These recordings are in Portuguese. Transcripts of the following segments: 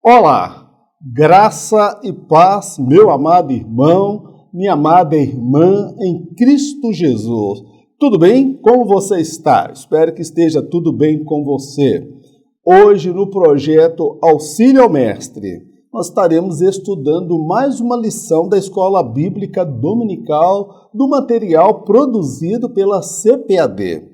Olá, graça e paz, meu amado irmão, minha amada irmã em Cristo Jesus. Tudo bem? Como você está? Espero que esteja tudo bem com você. Hoje, no projeto Auxílio ao Mestre, nós estaremos estudando mais uma lição da Escola Bíblica Dominical do material produzido pela CPAD.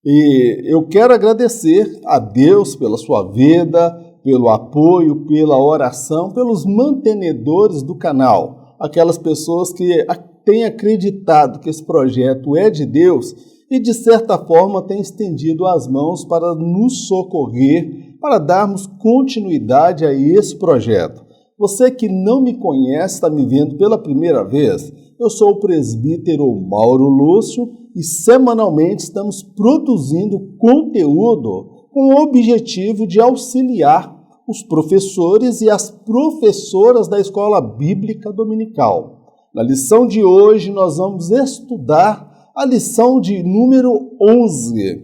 E eu quero agradecer a Deus pela sua vida, pelo apoio, pela oração, pelos mantenedores do canal, aquelas pessoas que têm acreditado que esse projeto é de Deus e, de certa forma, têm estendido as mãos para nos socorrer, para darmos continuidade a esse projeto. Você que não me conhece, está me vendo pela primeira vez, eu sou o presbítero Mauro Lúcio e semanalmente estamos produzindo conteúdo com o objetivo de auxiliar os professores e as professoras da Escola Bíblica Dominical. Na lição de hoje, nós vamos estudar a lição de número 11,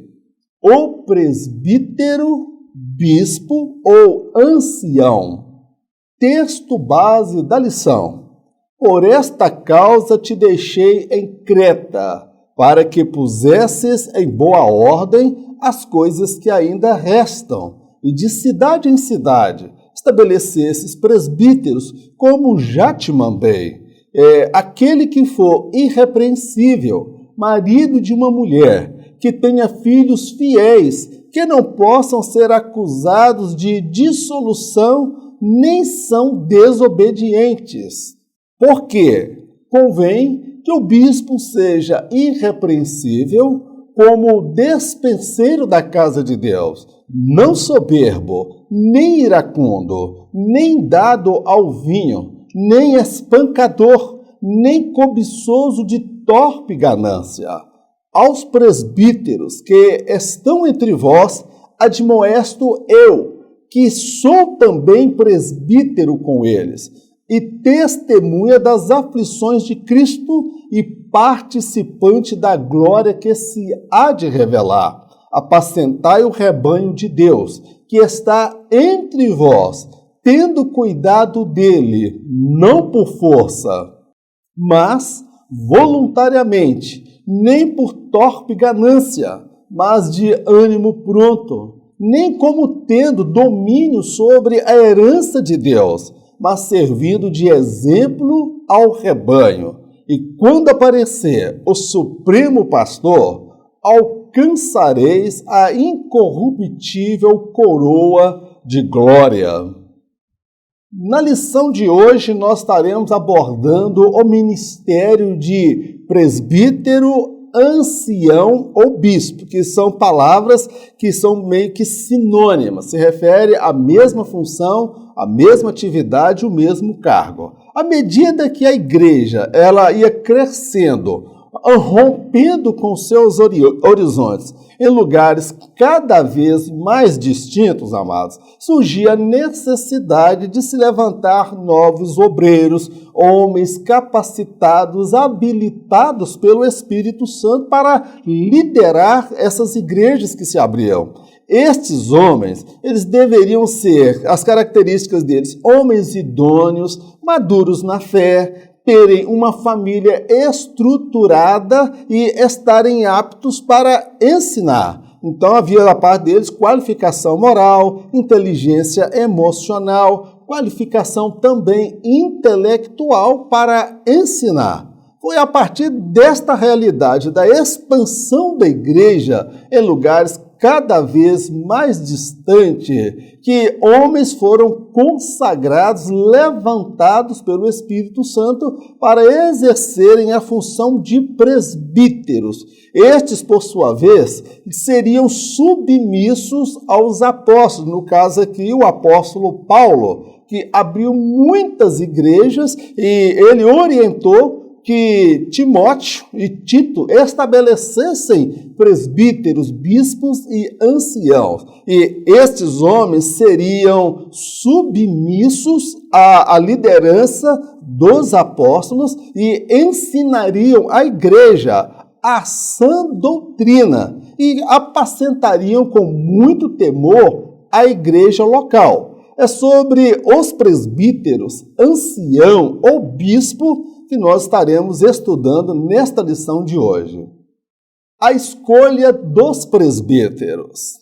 o presbítero, bispo ou ancião. Texto base da lição. Por esta causa te deixei em Creta, para que pusesses em boa ordem as coisas que ainda restam, e de cidade em cidade estabelecesses presbíteros, como já te mandei. Aquele que for irrepreensível, marido de uma mulher, que tenha filhos fiéis, que não possam ser acusados de dissolução, nem são desobedientes. Porque convém que o bispo seja irrepreensível, como despenseiro da casa de Deus, não soberbo, nem iracundo, nem dado ao vinho, nem espancador, nem cobiçoso de torpe ganância. Aos presbíteros que estão entre vós, admoesto eu, que sou também presbítero com eles, e testemunha das aflições de Cristo e participante da glória que se há de revelar. Apacentai o rebanho de Deus, que está entre vós, tendo cuidado dele, não por força, mas voluntariamente, nem por torpe ganância, mas de ânimo pronto, nem como tendo domínio sobre a herança de Deus, mas servindo de exemplo ao rebanho. E quando aparecer o Supremo Pastor, alcançareis a incorruptível coroa de glória. Na lição de hoje, nós estaremos abordando o ministério de presbítero, ancião ou bispo, que são palavras que são meio que sinônimas, se refere à mesma função, à mesma atividade, o mesmo cargo. À medida que a igreja ela ia crescendo, rompendo com seus horizontes em lugares cada vez mais distintos, amados, surgia a necessidade de se levantar novos obreiros, homens capacitados, habilitados pelo Espírito Santo para liderar essas igrejas que se abriam. Estes homens, eles deveriam ser, as características deles, homens idôneos, maduros na fé, terem uma família estruturada e estarem aptos para ensinar. Então havia da parte deles qualificação moral, inteligência emocional, qualificação também intelectual para ensinar. Foi a partir desta realidade da expansão da igreja em lugares cada vez mais distantes que homens foram consagrados, levantados pelo Espírito Santo para exercerem a função de presbíteros. Estes, por sua vez, seriam submissos aos apóstolos, no caso aqui o apóstolo Paulo, que abriu muitas igrejas e ele orientou que Timóteo e Tito estabelecessem presbíteros, bispos e anciãos. E estes homens seriam submissos à liderança dos apóstolos e ensinariam à igreja a sã doutrina e apacentariam com muito temor a igreja local. É sobre os presbíteros, ancião ou bispo que nós estaremos estudando nesta lição de hoje. A escolha dos presbíteros.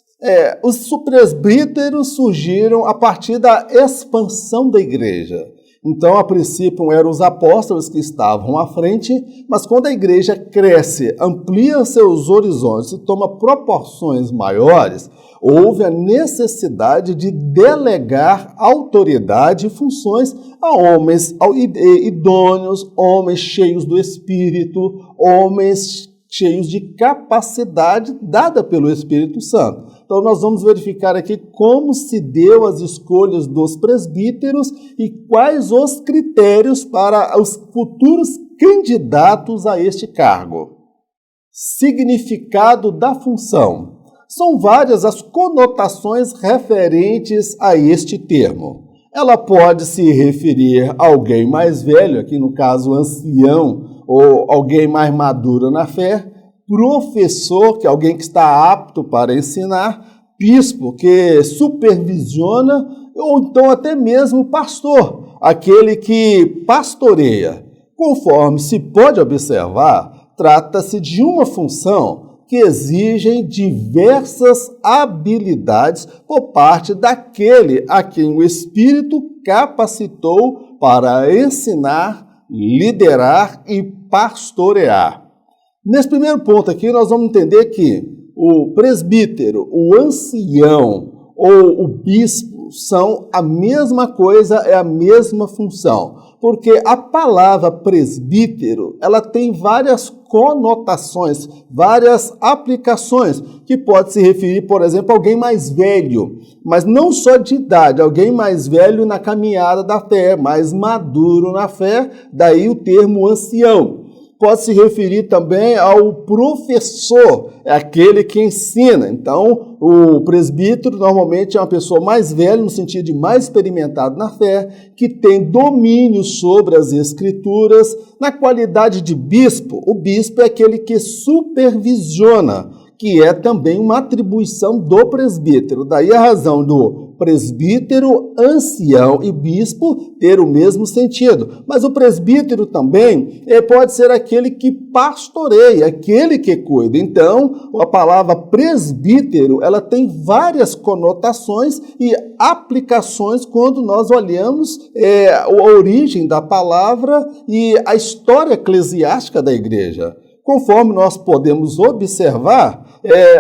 Os presbíteros surgiram a partir da expansão da igreja. Então, a princípio, eram os apóstolos que estavam à frente, mas quando a igreja cresce, amplia seus horizontes e toma proporções maiores, houve a necessidade de delegar autoridade e funções a homens idôneos, homens cheios do Espírito, homens cheios de capacidade dada pelo Espírito Santo. Então, nós vamos verificar aqui como se deu as escolhas dos presbíteros e quais os critérios para os futuros candidatos a este cargo. Significado da função. São várias as conotações referentes a este termo. Ela pode se referir a alguém mais velho, aqui no caso ancião, ou alguém mais maduro na fé, professor, que é alguém que está apto para ensinar, bispo, que supervisiona, ou então até mesmo pastor, aquele que pastoreia. Conforme se pode observar, trata-se de uma função que exige diversas habilidades por parte daquele a quem o Espírito capacitou para ensinar, liderar e pastorear. Nesse primeiro ponto aqui, nós vamos entender que o presbítero, o ancião ou o bispo são a mesma coisa, é a mesma função. Porque a palavra presbítero, ela tem várias conotações, várias aplicações, que pode se referir, por exemplo, a alguém mais velho, mas não só de idade, alguém mais velho na caminhada da fé, mais maduro na fé, daí o termo ancião. Pode se referir também ao professor, é aquele que ensina. Então, o presbítero normalmente é uma pessoa mais velha, no sentido de mais experimentado na fé, que tem domínio sobre as escrituras. Na qualidade de bispo, o bispo é aquele que supervisiona, que é também uma atribuição do presbítero. Daí a razão do presbítero, ancião e bispo ter o mesmo sentido. Mas o presbítero também pode ser aquele que pastoreia, aquele que cuida. Então, a palavra presbítero, ela tem várias conotações e aplicações quando nós olhamos a origem da palavra e a história eclesiástica da igreja. Conforme nós podemos observar,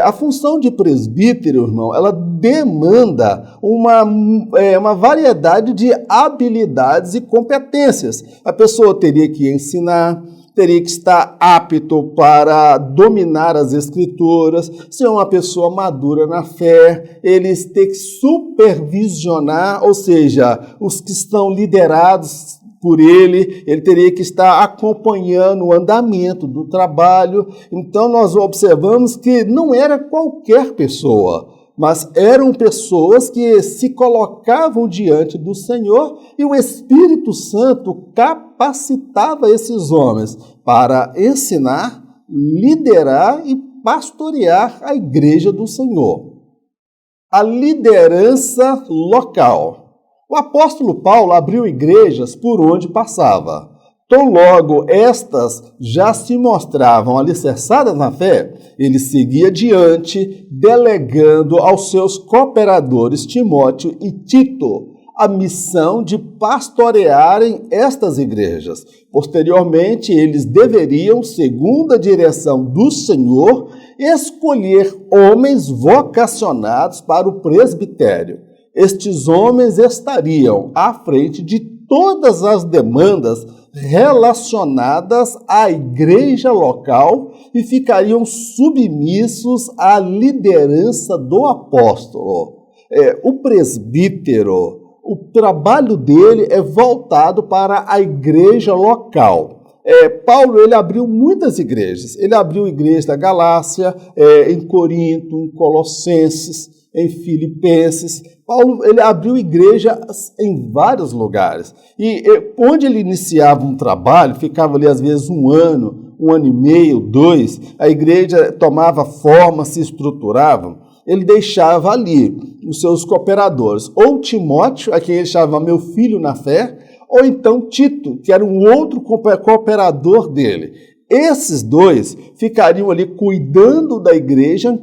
a função de presbítero, irmão, ela demanda uma variedade de habilidades e competências. A pessoa teria que ensinar, teria que estar apto para dominar as escrituras, ser uma pessoa madura na fé, eles têm que supervisionar, ou seja, os que estão liderados por ele teria que estar acompanhando o andamento do trabalho. Então, nós observamos que não era qualquer pessoa, mas eram pessoas que se colocavam diante do Senhor e o Espírito Santo capacitava esses homens para ensinar, liderar e pastorear a igreja do Senhor. A liderança local. O apóstolo Paulo abriu igrejas por onde passava. Tão logo estas já se mostravam alicerçadas na fé, ele seguia adiante, delegando aos seus cooperadores Timóteo e Tito a missão de pastorearem estas igrejas. Posteriormente, eles deveriam, segundo a direção do Senhor, escolher homens vocacionados para o presbitério. Estes homens estariam à frente de todas as demandas relacionadas à igreja local e ficariam submissos à liderança do apóstolo. O presbítero, o trabalho dele é voltado para a igreja local. Paulo ele abriu muitas igrejas. Ele abriu a igreja da Galácia, em Corinto, em Colossenses, em Filipenses. Paulo ele abriu igrejas em vários lugares. E onde ele iniciava um trabalho, ficava ali às vezes um ano e meio, 2, a igreja tomava forma, se estruturava. Ele deixava ali os seus cooperadores, ou Timóteo, a quem ele chamava meu filho na fé, ou então Tito, que era um outro cooperador dele. Esses dois ficariam ali cuidando da igreja,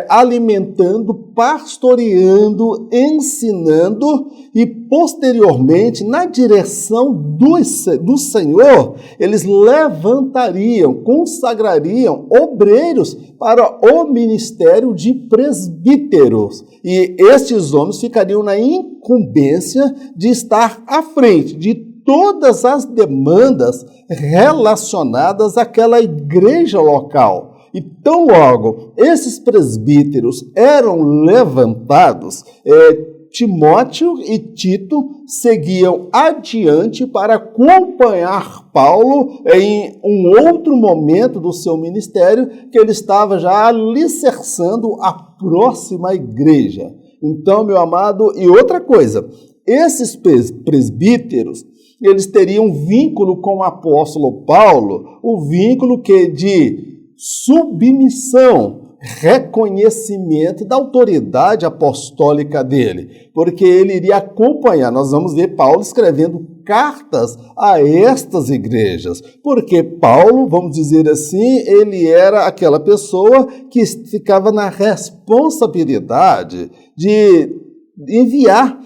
alimentando, pastoreando, ensinando e, posteriormente, na direção do Senhor, eles levantariam, consagrariam obreiros para o ministério de presbíteros. E estes homens ficariam na incumbência de estar à frente de todas as demandas relacionadas àquela igreja local. E tão logo esses presbíteros eram levantados, Timóteo e Tito seguiam adiante para acompanhar Paulo em um outro momento do seu ministério, que ele estava já alicerçando a próxima igreja. Então, meu amado, e outra coisa, esses presbíteros, eles teriam vínculo com o apóstolo Paulo, o vínculo que de submissão, reconhecimento da autoridade apostólica dele, porque ele iria acompanhar. Nós vamos ver Paulo escrevendo cartas a estas igrejas, porque Paulo, vamos dizer assim, ele era aquela pessoa que ficava na responsabilidade de enviar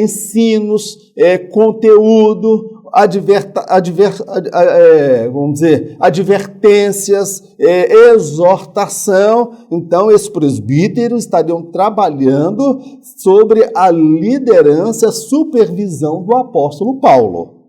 ensinos, conteúdo, advertências, exortação. Então, esses presbíteros estariam trabalhando sobre a liderança, a supervisão do apóstolo Paulo.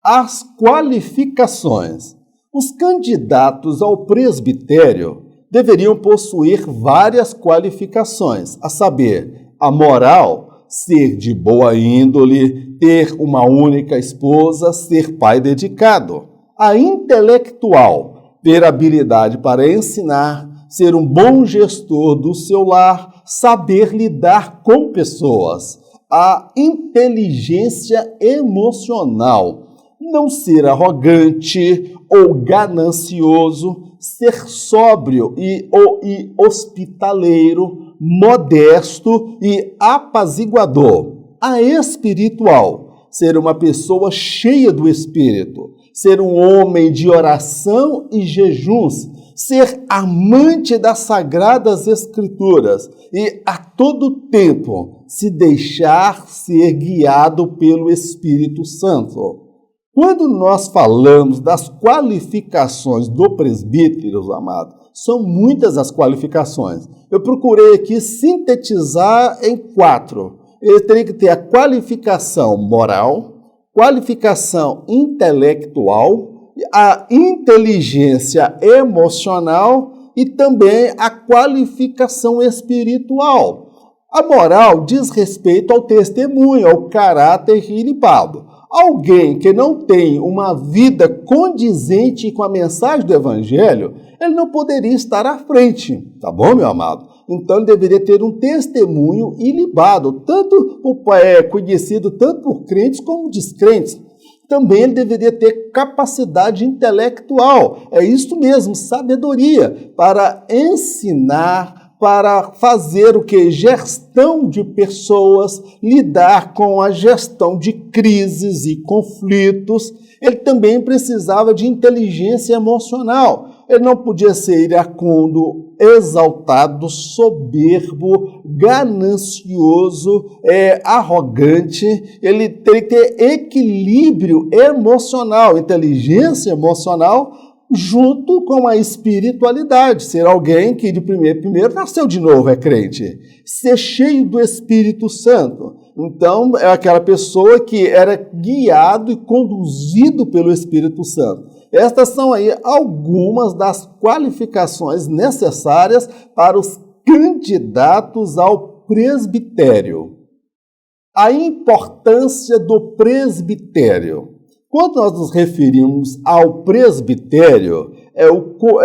As qualificações. Os candidatos ao presbitério deveriam possuir várias qualificações, a saber, a moral, ser de boa índole, ter uma única esposa, ser pai dedicado. A intelectual, ter habilidade para ensinar, ser um bom gestor do seu lar, saber lidar com pessoas. A inteligência emocional, não ser arrogante ou ganancioso, ser sóbrio e hospitaleiro, modesto e apaziguador. A espiritual, ser uma pessoa cheia do Espírito, ser um homem de oração e jejuns, ser amante das Sagradas Escrituras e a todo tempo se deixar ser guiado pelo Espírito Santo. Quando nós falamos das qualificações do presbítero, amado, são muitas as qualificações. Eu procurei aqui sintetizar em 4. Ele teria que ter a qualificação moral, qualificação intelectual, a inteligência emocional e também a qualificação espiritual. A moral diz respeito ao testemunho, ao caráter ilibado. Alguém que não tem uma vida condizente com a mensagem do Evangelho, ele não poderia estar à frente, tá bom, meu amado? Então, ele deveria ter um testemunho ilibado, conhecido tanto por crentes como descrentes. Também ele deveria ter capacidade intelectual, é isso mesmo, sabedoria, para ensinar, para fazer o que? Gestão de pessoas, lidar com a gestão de crises e conflitos. Ele também precisava de inteligência emocional. Ele não podia ser iracundo, exaltado, soberbo, ganancioso, arrogante. Ele teria que ter equilíbrio emocional, inteligência emocional, junto com a espiritualidade, ser alguém que de primeiro nasceu de novo, é crente, ser cheio do Espírito Santo. Então, é aquela pessoa que era guiado e conduzido pelo Espírito Santo. Estas são aí algumas das qualificações necessárias para os candidatos ao presbitério. A importância do presbitério. Quando nós nos referimos ao presbitério, é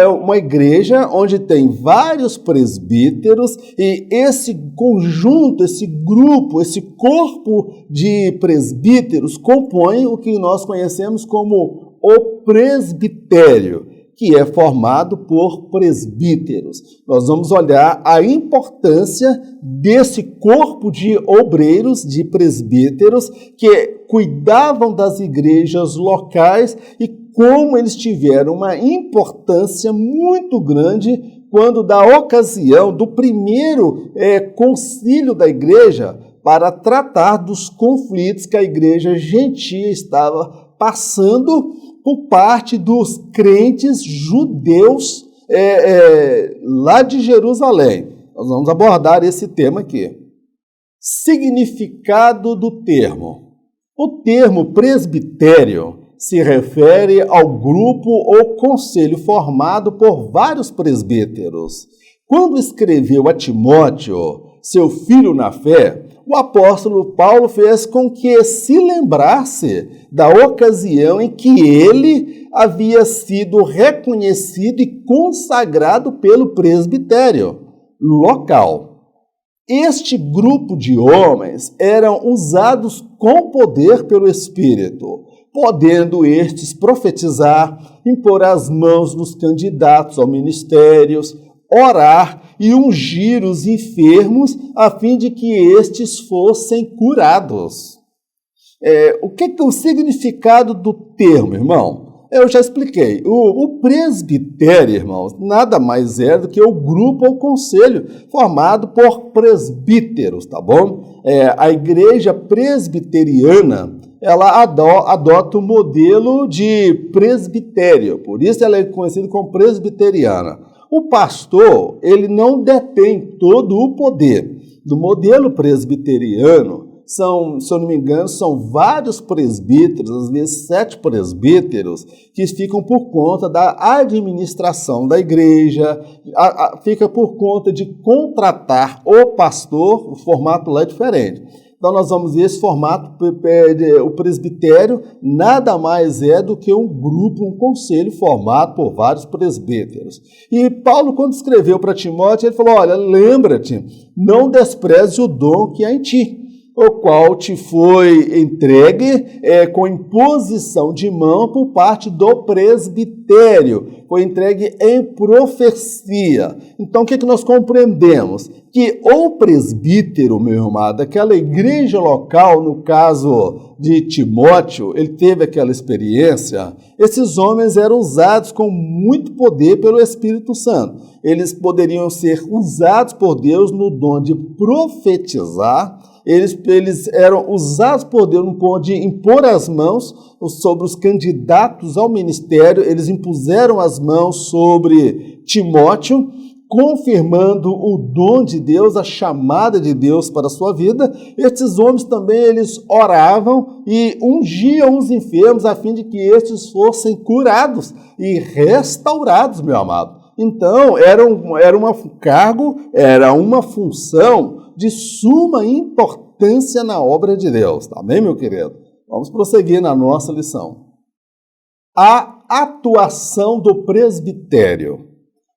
uma igreja onde tem vários presbíteros e esse conjunto, esse grupo, esse corpo de presbíteros compõe o que nós conhecemos como o presbitério, que é formado por presbíteros. Nós vamos olhar a importância desse corpo de obreiros, de presbíteros, que cuidavam das igrejas locais e como eles tiveram uma importância muito grande quando, da ocasião do primeiro concílio da igreja, para tratar dos conflitos que a igreja gentia estava passando por parte dos crentes judeus lá de Jerusalém. Nós vamos abordar esse tema aqui. Significado do termo. O termo presbitério se refere ao grupo ou conselho formado por vários presbíteros. Quando escreveu a Timóteo, seu filho na fé, o apóstolo Paulo fez com que se lembrasse da ocasião em que ele havia sido reconhecido e consagrado pelo presbitério local. Este grupo de homens eram usados com poder pelo Espírito, podendo estes profetizar, impor as mãos nos candidatos ao ministério, orar e ungir os enfermos a fim de que estes fossem curados. O que é o significado do termo, irmão? Eu já expliquei. O presbitério, irmãos, nada mais é do que o grupo ou conselho formado por presbíteros, tá bom? A igreja presbiteriana, ela adota o modelo de presbitério, por isso ela é conhecida como presbiteriana. O pastor, ele não detém todo o poder. Do modelo presbiteriano, se eu não me engano, são vários presbíteros, às vezes 7 presbíteros, que ficam por conta da administração da igreja, fica por conta de contratar o pastor, o formato lá é diferente. Então, nós vamos ver esse formato, o presbitério nada mais é do que um grupo, um conselho formado por vários presbíteros. E Paulo, quando escreveu para Timóteo, ele falou, olha, lembra-te, não despreze o dom que há em ti, o qual te foi entregue com imposição de mão por parte do presbitério, foi entregue em profecia. Então, o que nós compreendemos? Que o presbítero, meu irmão, daquela igreja local, no caso de Timóteo, ele teve aquela experiência, esses homens eram usados com muito poder pelo Espírito Santo. Eles poderiam ser usados por Deus no dom de profetizar. Eles eram usados por Deus no ponto de impor as mãos sobre os candidatos ao ministério. Eles impuseram as mãos sobre Timóteo, confirmando o dom de Deus, a chamada de Deus para a sua vida. Estes homens também, eles oravam e ungiam os enfermos a fim de que estes fossem curados e restaurados, meu amado. Então, era um cargo, era uma função de suma importância na obra de Deus. Tá bem, meu querido? Vamos prosseguir na nossa lição. A atuação do presbitério.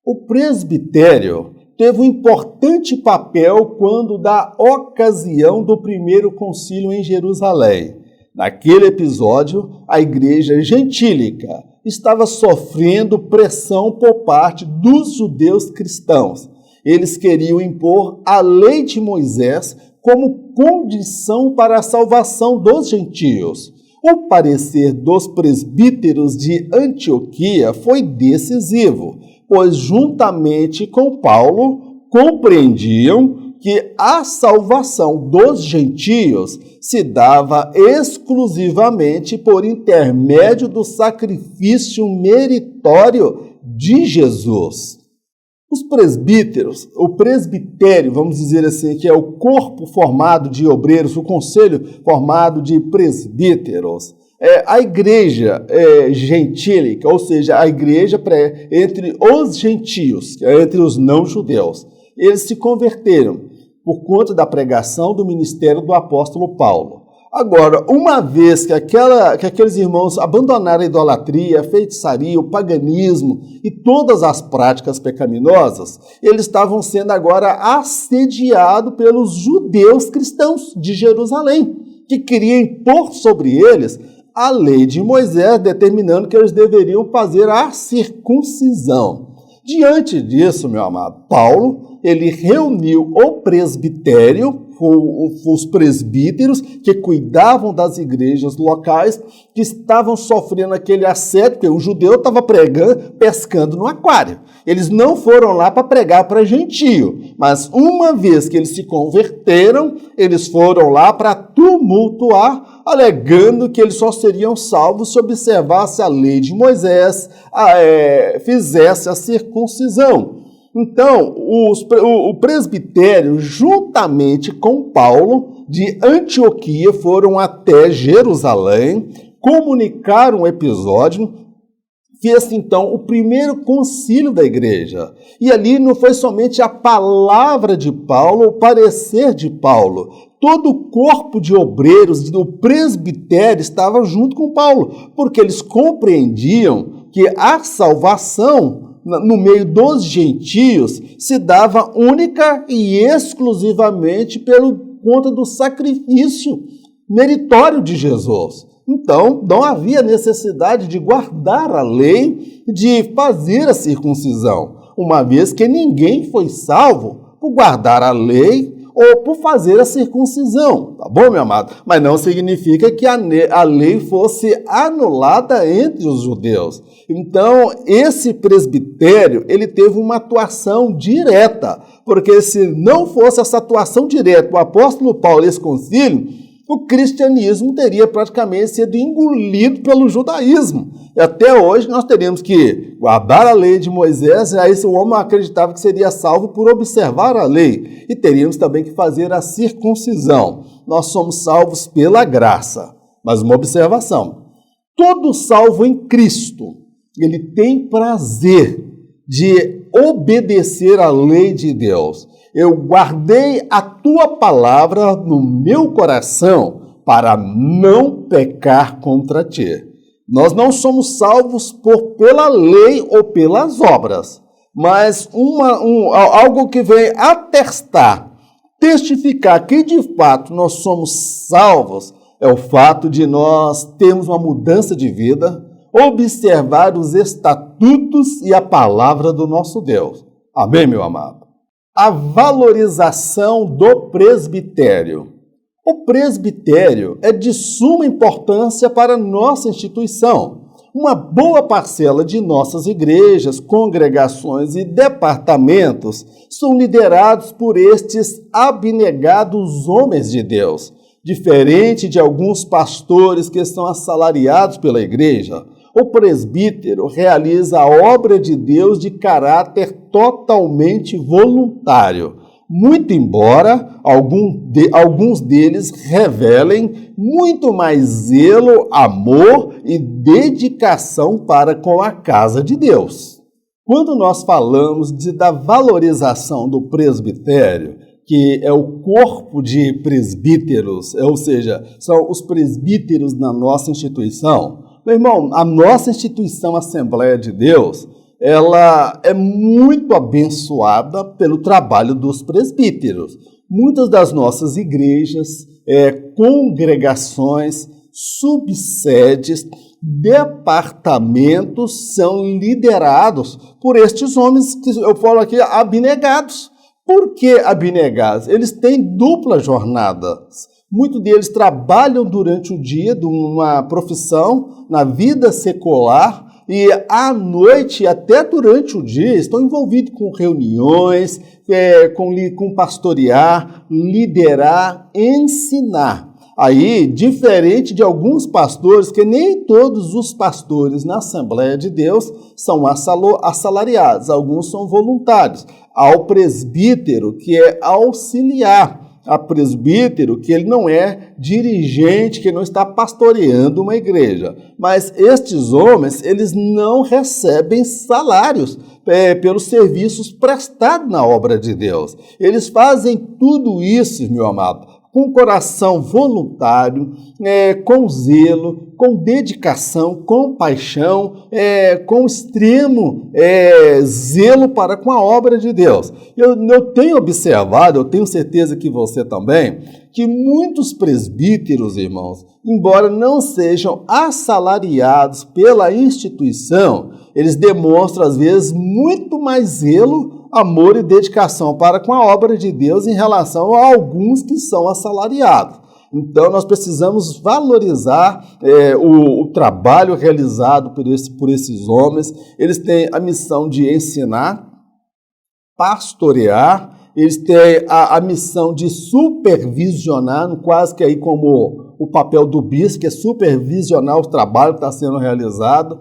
O presbitério teve um importante papel quando da ocasião do primeiro concílio em Jerusalém. Naquele episódio, a igreja gentílica estava sofrendo pressão por parte dos judeus cristãos. Eles queriam impor a lei de Moisés como condição para a salvação dos gentios. O parecer dos presbíteros de Antioquia foi decisivo, pois juntamente com Paulo compreendiam que a salvação dos gentios se dava exclusivamente por intermédio do sacrifício meritório de Jesus. Os presbíteros, o presbitério, vamos dizer assim, que é o corpo formado de obreiros, o conselho formado de presbíteros, a igreja gentílica, ou seja, a igreja entre os gentios, entre os não-judeus, eles se converteram por conta da pregação do ministério do apóstolo Paulo. Agora, uma vez que aqueles irmãos abandonaram a idolatria, a feitiçaria, o paganismo e todas as práticas pecaminosas, eles estavam sendo agora assediados pelos judeus cristãos de Jerusalém, que queriam impor sobre eles a lei de Moisés, determinando que eles deveriam fazer a circuncisão. Diante disso, meu amado, Paulo, ele reuniu o presbitério, os presbíteros que cuidavam das igrejas locais, que estavam sofrendo aquele assédio, porque o judeu estava pescando no aquário. Eles não foram lá para pregar para gentio, mas uma vez que eles se converteram, eles foram lá para tumultuar, alegando que eles só seriam salvos se observasse a lei de Moisés, fizesse a circuncisão. Então, o presbitério, juntamente com Paulo, de Antioquia, foram até Jerusalém, comunicaram o episódio, fez então o primeiro concílio da igreja. E ali não foi somente a palavra de Paulo, o parecer de Paulo. Todo o corpo de obreiros do presbitério estava junto com Paulo, porque eles compreendiam que a salvação no meio dos gentios se dava única e exclusivamente pelo conta do sacrifício meritório de Jesus. Então, não havia necessidade de guardar a lei, de fazer a circuncisão, uma vez que ninguém foi salvo por guardar a lei ou por fazer a circuncisão, tá bom, meu amado? Mas não significa que a lei fosse anulada entre os judeus. Então, esse presbitério, ele teve uma atuação direta, porque se não fosse essa atuação direta, o apóstolo Paulo, esse concílio, o cristianismo teria praticamente sido engolido pelo judaísmo. E até hoje nós teríamos que guardar a lei de Moisés, e aí o homem acreditava que seria salvo por observar a lei. E teríamos também que fazer a circuncisão. Nós somos salvos pela graça. Mas uma observação, todo salvo em Cristo, ele tem prazer de obedecer à lei de Deus. Eu guardei a tua palavra no meu coração para não pecar contra ti. Nós não somos salvos pela lei ou pelas obras, mas algo que vem atestar, testificar que de fato nós somos salvos é o fato de nós termos uma mudança de vida, observar os estatutos e a palavra do nosso Deus. Amém, meu amado? A valorização do presbitério. O presbitério é de suma importância para a nossa instituição. Uma boa parcela de nossas igrejas, congregações e departamentos são liderados por estes abnegados homens de Deus, diferente de alguns pastores que são assalariados pela igreja. O presbítero realiza a obra de Deus de caráter totalmente voluntário, muito embora alguns deles revelem muito mais zelo, amor e dedicação para com a casa de Deus. Quando nós falamos da valorização do presbitério, que é o corpo de presbíteros, ou seja, são os presbíteros na nossa instituição. Meu irmão, a nossa instituição Assembleia de Deus, ela é muito abençoada pelo trabalho dos presbíteros. Muitas das nossas igrejas, congregações, subsedes, departamentos são liderados por estes homens que eu falo aqui abnegados. Por que abnegados? Eles têm dupla jornada. Muitos deles trabalham durante o dia de uma profissão, na vida secular, e à noite, até durante o dia, estão envolvidos com reuniões, com pastorear, liderar, ensinar. Aí, diferente de alguns pastores, que nem todos os pastores na Assembleia de Deus são assalariados, alguns são voluntários. Há o presbítero, que é auxiliar. A presbítero, que ele não é dirigente, que não está pastoreando uma igreja. Mas estes homens, eles não recebem salários pelos serviços prestados na obra de Deus. Eles fazem tudo isso, meu amado, com coração voluntário, com zelo, com dedicação, com paixão, com extremo zelo para com a obra de Deus. Eu tenho observado, eu tenho certeza que você também, que muitos presbíteros, irmãos, embora não sejam assalariados pela instituição, eles demonstram, às vezes, muito mais zelo, amor e dedicação para com a obra de Deus em relação a alguns que são assalariados. Então, nós precisamos valorizar o trabalho realizado por esses homens. Eles têm a missão de ensinar, pastorear, eles têm a missão de supervisionar, quase que aí como o papel do bispo, que é supervisionar o trabalho que está sendo realizado.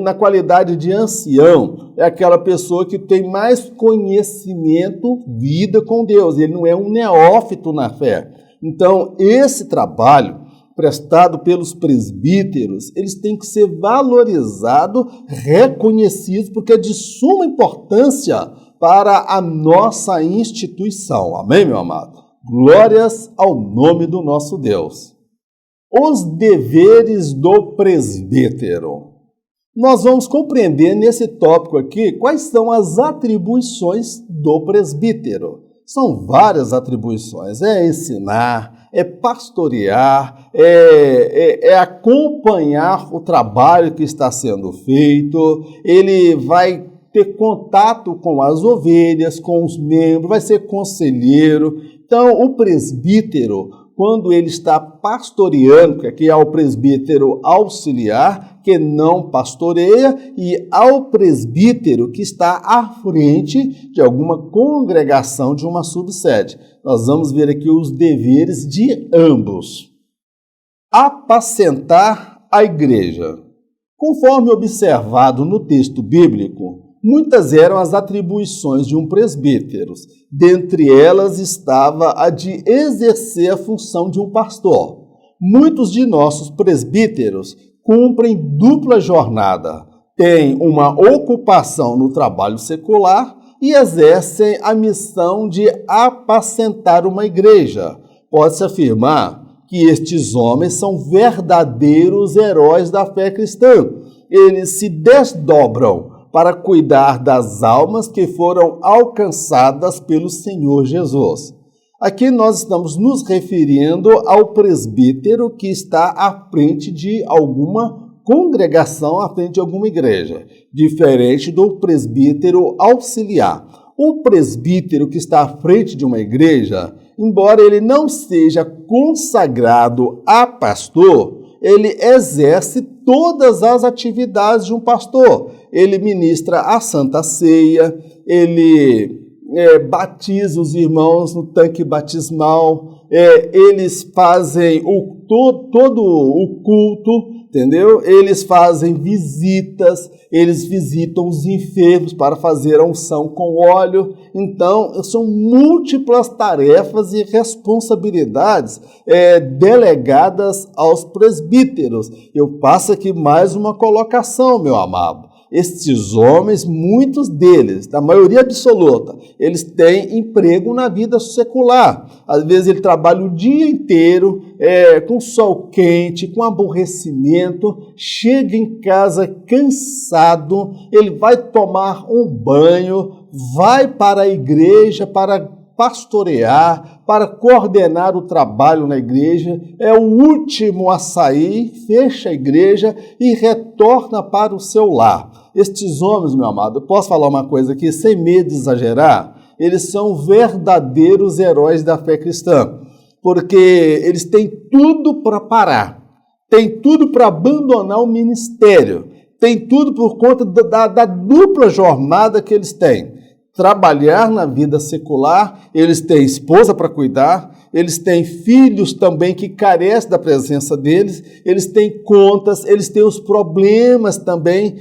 Na qualidade de ancião, é aquela pessoa que tem mais conhecimento, vida com Deus. Ele não é um neófito na fé. Então, esse trabalho prestado pelos presbíteros, eles têm que ser valorizados, reconhecidos, porque é de suma importância para a nossa instituição. Amém, meu amado? Glórias ao nome do nosso Deus. Os deveres do presbítero. Nós vamos compreender nesse tópico aqui quais são as atribuições do presbítero. São várias atribuições, ensinar, pastorear, acompanhar o trabalho que está sendo feito, ele vai ter contato com as ovelhas, com os membros, vai ser conselheiro. Então, o presbítero, quando ele está pastoreando, que aqui é o presbítero auxiliar, que não pastoreia, e ao presbítero que está à frente de alguma congregação, de uma subsede. Nós vamos ver aqui os deveres de ambos. Apacentar a igreja. Conforme observado no texto bíblico, muitas eram as atribuições de um presbítero. Dentre elas estava a de exercer a função de um pastor. Muitos de nossos presbíteros cumprem dupla jornada. Têm uma ocupação no trabalho secular e exercem a missão de apacentar uma igreja. Pode-se afirmar que estes homens são verdadeiros heróis da fé cristã. Eles se desdobram para cuidar das almas que foram alcançadas pelo Senhor Jesus. Aqui nós estamos nos referindo ao presbítero que está à frente de alguma congregação, à frente de alguma igreja, diferente do presbítero auxiliar. O presbítero que está à frente de uma igreja, embora ele não seja consagrado a pastor, ele exerce todas as atividades de um pastor. Ele ministra a Santa Ceia, ele batiza os irmãos no tanque batismal, eles fazem todo o culto, entendeu? Eles fazem visitas, eles visitam os enfermos para fazer a unção com óleo. Então, são múltiplas tarefas e responsabilidades delegadas aos presbíteros. Eu passo aqui mais uma colocação, meu amado. Estes homens, muitos deles, da maioria absoluta, eles têm emprego na vida secular. Às vezes ele trabalha o dia inteiro, com sol quente, com aborrecimento, chega em casa cansado, ele vai tomar um banho, vai para a igreja para pastorear, para coordenar o trabalho na igreja, é o último a sair, fecha a igreja e retorna para o seu lar. Estes homens, meu amado, eu posso falar uma coisa aqui, sem medo de exagerar, eles são verdadeiros heróis da fé cristã, porque eles têm tudo para parar, têm tudo para abandonar o ministério, têm tudo por conta da dupla jornada que eles têm. Trabalhar na vida secular, eles têm esposa para cuidar, eles têm filhos também que carecem da presença deles, eles têm contas, eles têm os problemas também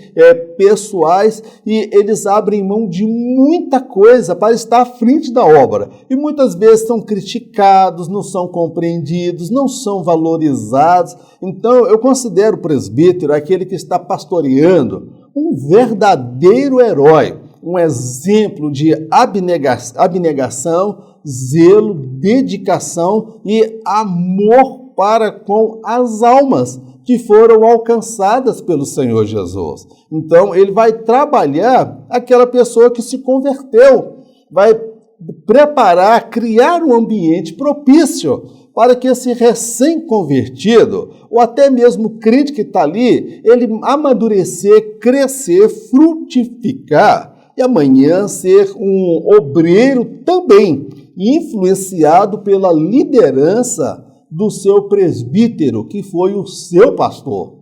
pessoais e eles abrem mão de muita coisa para estar à frente da obra. E muitas vezes são criticados, não são compreendidos, não são valorizados. Então, eu considero o presbítero aquele que está pastoreando um verdadeiro herói, um exemplo de abnegação, zelo, dedicação e amor para com as almas que foram alcançadas pelo Senhor Jesus. Então, ele vai trabalhar aquela pessoa que se converteu, vai preparar, criar um ambiente propício para que esse recém-convertido, ou até mesmo crente que está ali, ele amadurecer, crescer, frutificar e amanhã ser um obreiro também, influenciado pela liderança do seu presbítero, que foi o seu pastor.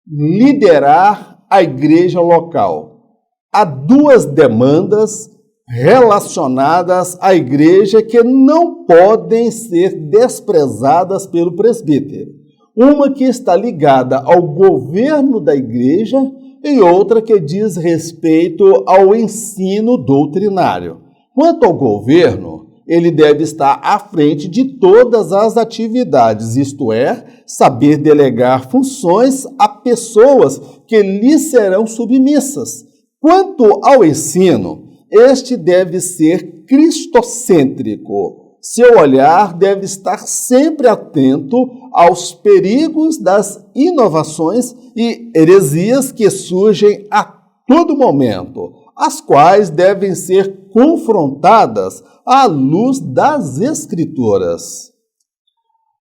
Liderar a igreja local. Há duas demandas relacionadas à igreja que não podem ser desprezadas pelo presbítero. Uma que está ligada ao governo da igreja e outra que diz respeito ao ensino doutrinário. Quanto ao governo, ele deve estar à frente de todas as atividades, isto é, saber delegar funções a pessoas que lhe serão submissas. Quanto ao ensino, este deve ser cristocêntrico. Seu olhar deve estar sempre atento aos perigos das inovações e heresias que surgem a todo momento, as quais devem ser confrontadas à luz das Escrituras.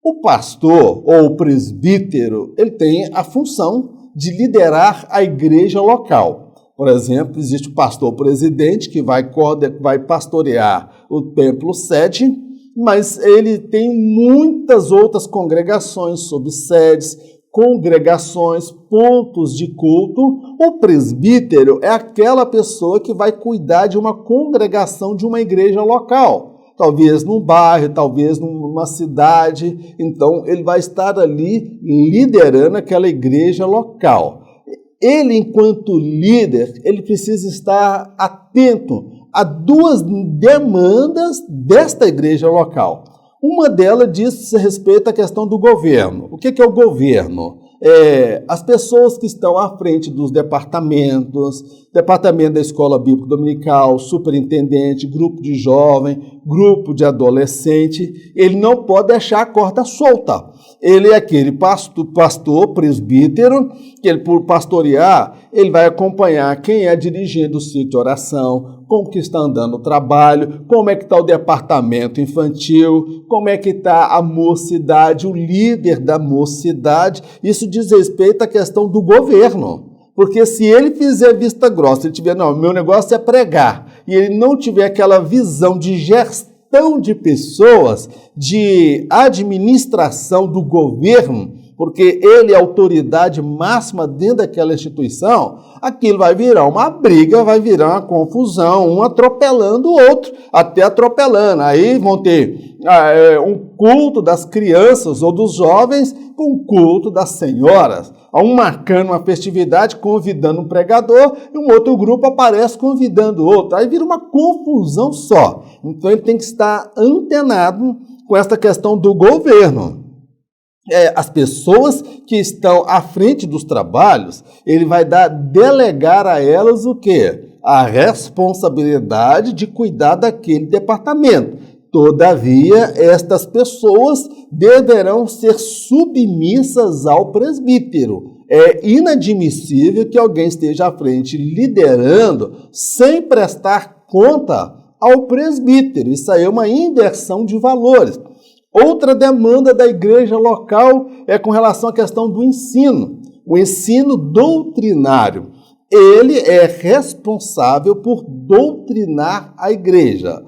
O pastor ou o presbítero, ele tem a função de liderar a igreja local. Por exemplo, existe o pastor presidente que vai pastorear o templo sede, mas ele tem muitas outras congregações, subsedes, congregações, pontos de culto. O presbítero é aquela pessoa que vai cuidar de uma congregação de uma igreja local, talvez num bairro, talvez numa cidade. Então, ele vai estar ali liderando aquela igreja local. Ele, enquanto líder, ele precisa estar atento a duas demandas desta igreja local. Uma delas diz respeito à questão do governo. O que é o governo? As pessoas que estão à frente dos departamentos, departamento da escola bíblica dominical, superintendente, grupo de jovem, grupo de adolescente, ele não pode deixar a corda solta. Ele é aquele pastor, presbítero, que ele, por pastorear, ele vai acompanhar quem é dirigindo o sítio de oração, como que está andando o trabalho, como é que está o departamento infantil, como é que está a mocidade, o líder da mocidade. Isso diz respeito à questão do governo. Porque se ele fizer vista grossa, ele tiver, não, meu negócio é pregar, e ele não tiver aquela visão de gestão de pessoas, de administração do governo, porque ele é a autoridade máxima dentro daquela instituição, aquilo vai virar uma briga, vai virar uma confusão, um atropelando o outro, até atropelando. Aí vão ter um culto das crianças ou dos jovens com o culto das senhoras. Um marcando uma festividade, convidando um pregador, e um outro grupo aparece convidando outro. Aí vira uma confusão só. Então ele tem que estar antenado com essa questão do governo. As pessoas que estão à frente dos trabalhos, ele vai delegar a elas o quê? A responsabilidade de cuidar daquele departamento. Todavia, estas pessoas deverão ser submissas ao presbítero. É inadmissível que alguém esteja à frente liderando sem prestar conta ao presbítero. Isso aí é uma inversão de valores. Outra demanda da igreja local é com relação à questão do ensino. O ensino doutrinário. Ele é responsável por doutrinar a igreja.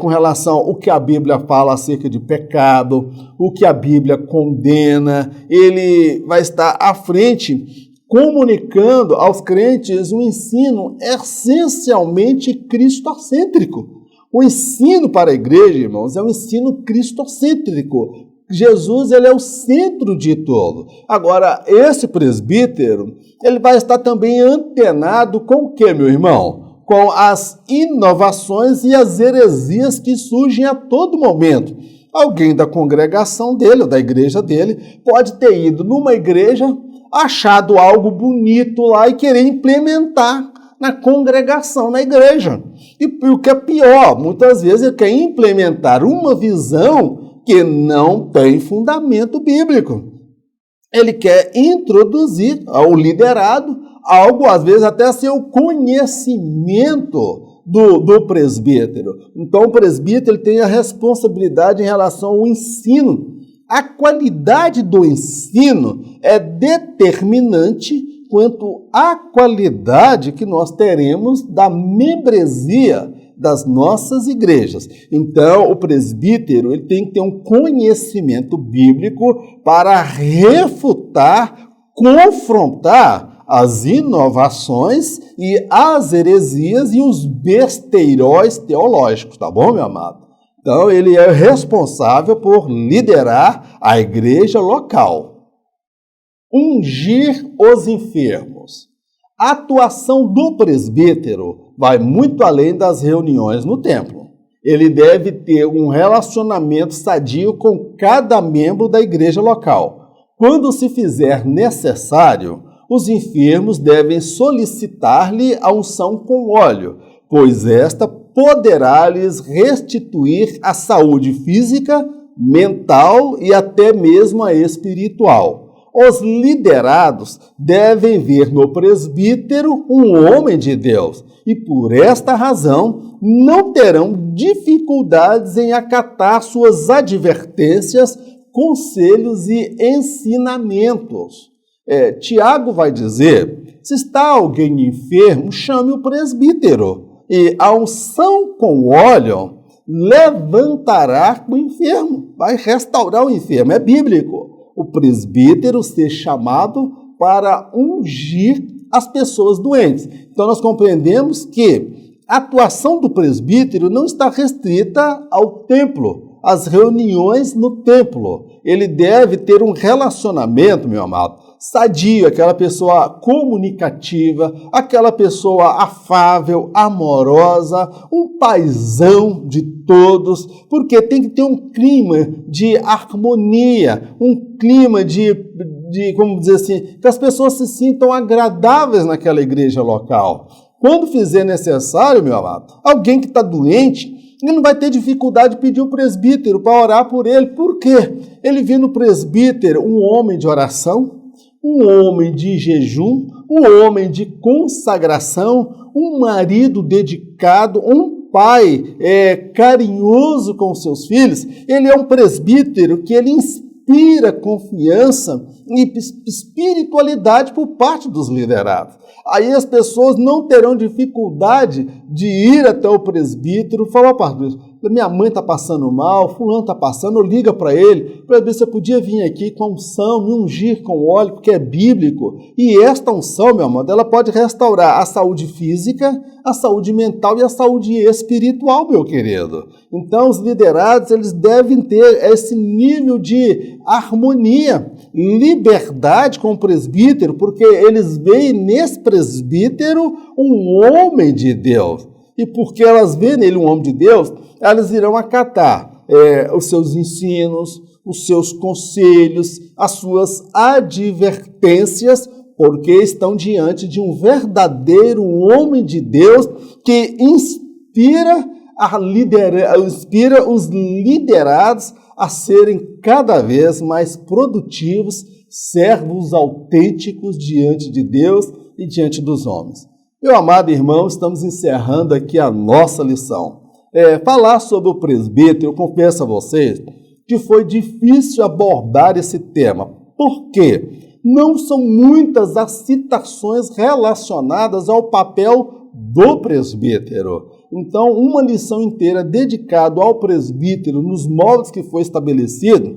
Com relação ao que a Bíblia fala acerca de pecado, o que a Bíblia condena, ele vai estar à frente comunicando aos crentes um ensino essencialmente cristocêntrico. O ensino para a igreja, irmãos, é um ensino cristocêntrico. Jesus, ele é o centro de tudo. Agora, esse presbítero, ele vai estar também antenado com o quê, meu irmão? Com as inovações e as heresias que surgem a todo momento. Alguém da congregação dele, ou da igreja dele, pode ter ido numa igreja, achado algo bonito lá e querer implementar na congregação, na igreja. E o que é pior, muitas vezes ele quer implementar uma visão que não tem fundamento bíblico. Ele quer introduzir ao liderado algo, às vezes, até sem o conhecimento do presbítero. Então, o presbítero ele tem a responsabilidade em relação ao ensino. A qualidade do ensino é determinante quanto à qualidade que nós teremos da membresia das nossas igrejas. Então, o presbítero ele tem que ter um conhecimento bíblico para refutar, confrontar as inovações e as heresias e os besteiróis teológicos, tá bom, meu amado? Então, ele é responsável por liderar a igreja local. Ungir os enfermos. A atuação do presbítero vai muito além das reuniões no templo. Ele deve ter um relacionamento sadio com cada membro da igreja local. Quando se fizer necessário, os enfermos devem solicitar-lhe a unção com óleo, pois esta poderá lhes restituir a saúde física, mental e até mesmo a espiritual. Os liderados devem ver no presbítero um homem de Deus e, por esta razão, não terão dificuldades em acatar suas advertências, conselhos e ensinamentos. Tiago vai dizer, se está alguém enfermo, chame o presbítero, e a unção com óleo levantará o enfermo, vai restaurar o enfermo, é bíblico. O presbítero ser chamado para ungir as pessoas doentes. Então nós compreendemos que a atuação do presbítero não está restrita ao templo, às reuniões no templo. Ele deve ter um relacionamento, meu amado, sadio, aquela pessoa comunicativa, aquela pessoa afável, amorosa, um paizão de todos, porque tem que ter um clima de harmonia, um clima de como dizer assim, que as pessoas se sintam agradáveis naquela igreja local. Quando fizer necessário, meu amado, alguém que está doente, ele não vai ter dificuldade de pedir o presbítero para orar por ele. Por quê? Ele vê no presbítero um homem de oração, um homem de jejum, um homem de consagração, um marido dedicado, um pai carinhoso com seus filhos. Ele é um presbítero que ele inspira confiança e espiritualidade por parte dos liderados. Aí as pessoas não terão dificuldade de ir até o presbítero e falar, pastor, minha mãe está passando mal, fulano está passando, liga para ele, para ver se eu podia vir aqui com a unção, me ungir com óleo, porque é bíblico. E esta unção, meu amor, ela pode restaurar a saúde física, a saúde mental e a saúde espiritual, meu querido. Então, os liderados, eles devem ter esse nível de harmonia, liberdade com o presbítero, porque eles veem nesse presbítero um homem de Deus. E porque elas veem nele um homem de Deus, elas irão acatar os seus ensinos, os seus conselhos, as suas advertências, porque estão diante de um verdadeiro homem de Deus que inspira os liderados a serem cada vez mais produtivos, servos autênticos diante de Deus e diante dos homens. Meu amado irmão, estamos encerrando aqui a nossa lição. Falar sobre o presbítero, eu confesso a vocês que foi difícil abordar esse tema. Por quê? Não são muitas as citações relacionadas ao papel do presbítero. Então, uma lição inteira dedicada ao presbítero nos moldes que foi estabelecido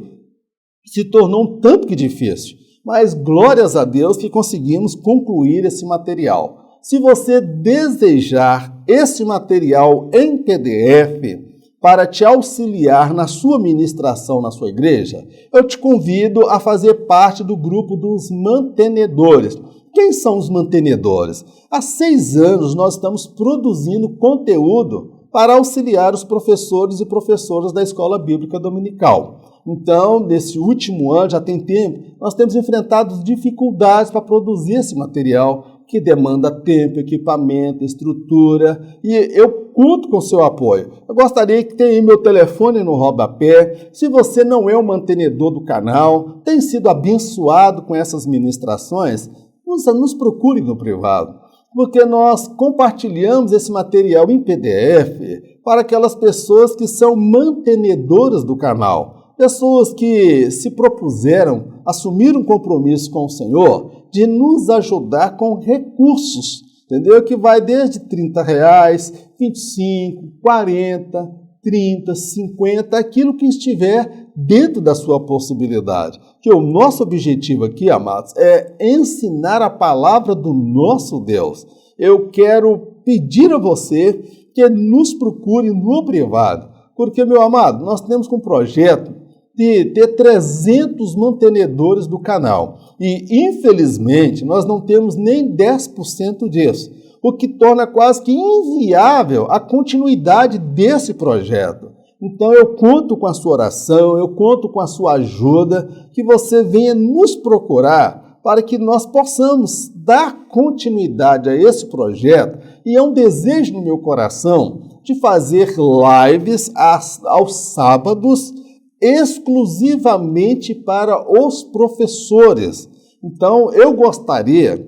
se tornou um tanto que difícil. Mas glórias a Deus que conseguimos concluir esse material. Se você desejar esse material em PDF para te auxiliar na sua ministração na sua igreja, eu te convido a fazer parte do grupo dos mantenedores. Quem são os mantenedores? Há 6 anos nós estamos produzindo conteúdo para auxiliar os professores e professoras da Escola Bíblica Dominical. Então, nesse último ano, já tem tempo, nós temos enfrentado dificuldades para produzir esse material, que demanda tempo, equipamento, estrutura, e eu conto com o seu apoio. Eu gostaria que tenha aí meu telefone no rodapé. Se você não é um mantenedor do canal, tem sido abençoado com essas ministrações, nos procure no privado, porque nós compartilhamos esse material em PDF para aquelas pessoas que são mantenedoras do canal, pessoas que se propuseram assumir um compromisso com o Senhor de nos ajudar com recursos, entendeu? Que vai desde R$30, 25, 40, 30, 50, aquilo que estiver dentro da sua possibilidade. Que o nosso objetivo aqui, amados, é ensinar a palavra do nosso Deus. Eu quero pedir a você que nos procure no privado, porque, meu amado, nós temos um projeto de ter 300 mantenedores do canal. E, infelizmente, nós não temos nem 10% disso, o que torna quase que inviável a continuidade desse projeto. Então, eu conto com a sua oração, eu conto com a sua ajuda, que você venha nos procurar para que nós possamos dar continuidade a esse projeto. E é um desejo no meu coração de fazer lives aos sábados, exclusivamente para os professores. Então, eu gostaria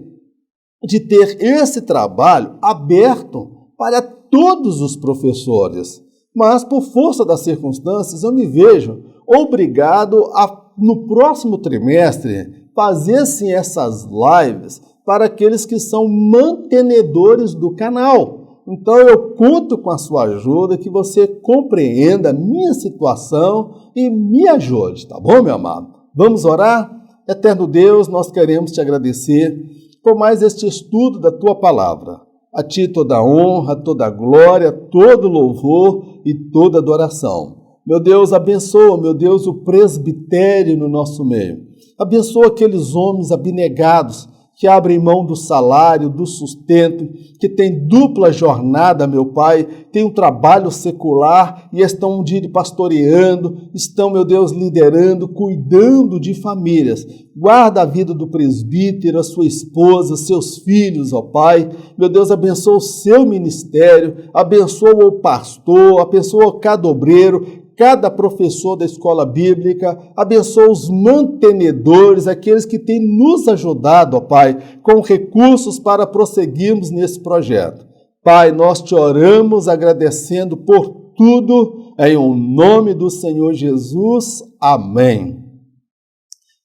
de ter esse trabalho aberto para todos os professores, mas por força das circunstâncias eu me vejo obrigado a, no próximo trimestre, fazer sim essas lives para aqueles que são mantenedores do canal. Então, eu conto com a sua ajuda, que você compreenda a minha situação e me ajude, tá bom, meu amado? Vamos orar? Eterno Deus, nós queremos te agradecer por mais este estudo da tua palavra. A ti toda honra, toda glória, todo louvor e toda adoração. Meu Deus, abençoa, meu Deus, o presbitério no nosso meio. Abençoa aqueles homens abnegados que abrem mão do salário, do sustento, que têm dupla jornada, meu Pai, têm um trabalho secular e estão um dia pastoreando, estão, meu Deus, liderando, cuidando de famílias. Guarda a vida do presbítero, a sua esposa, seus filhos, ó Pai. Meu Deus, abençoa o seu ministério, abençoa o pastor, abençoa cada obreiro, cada professor da escola bíblica, abençoa os mantenedores, aqueles que têm nos ajudado, ó Pai, com recursos para prosseguirmos nesse projeto. Pai, nós te oramos agradecendo por tudo, em o nome do Senhor Jesus. Amém.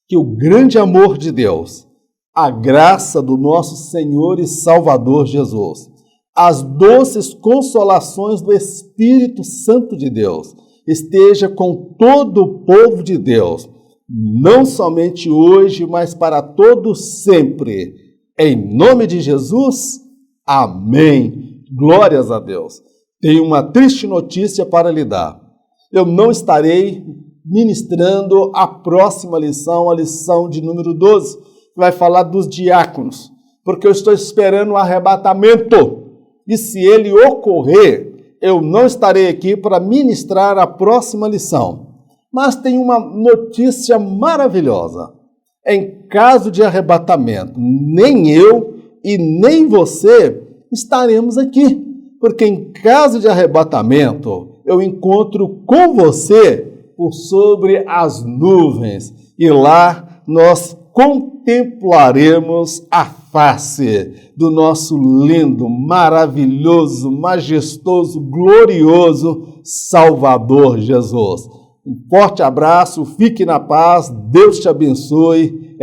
Que o grande amor de Deus, a graça do nosso Senhor e Salvador Jesus, as doces consolações do Espírito Santo de Deus, esteja com todo o povo de Deus, não somente hoje, mas para todos sempre. Em nome de Jesus, amém. Glórias a Deus. Tenho uma triste notícia para lhe dar. Eu não estarei ministrando a próxima lição, a lição de número 12, que vai falar dos diáconos, porque eu estou esperando o arrebatamento. E se ele ocorrer, eu não estarei aqui para ministrar a próxima lição. Mas tem uma notícia maravilhosa. Em caso de arrebatamento, nem eu e nem você estaremos aqui. Porque em caso de arrebatamento, eu encontro com você por sobre as nuvens. E lá nós contemplaremos a face do nosso lindo, maravilhoso, majestoso, glorioso Salvador Jesus. Um forte abraço, fique na paz, Deus te abençoe.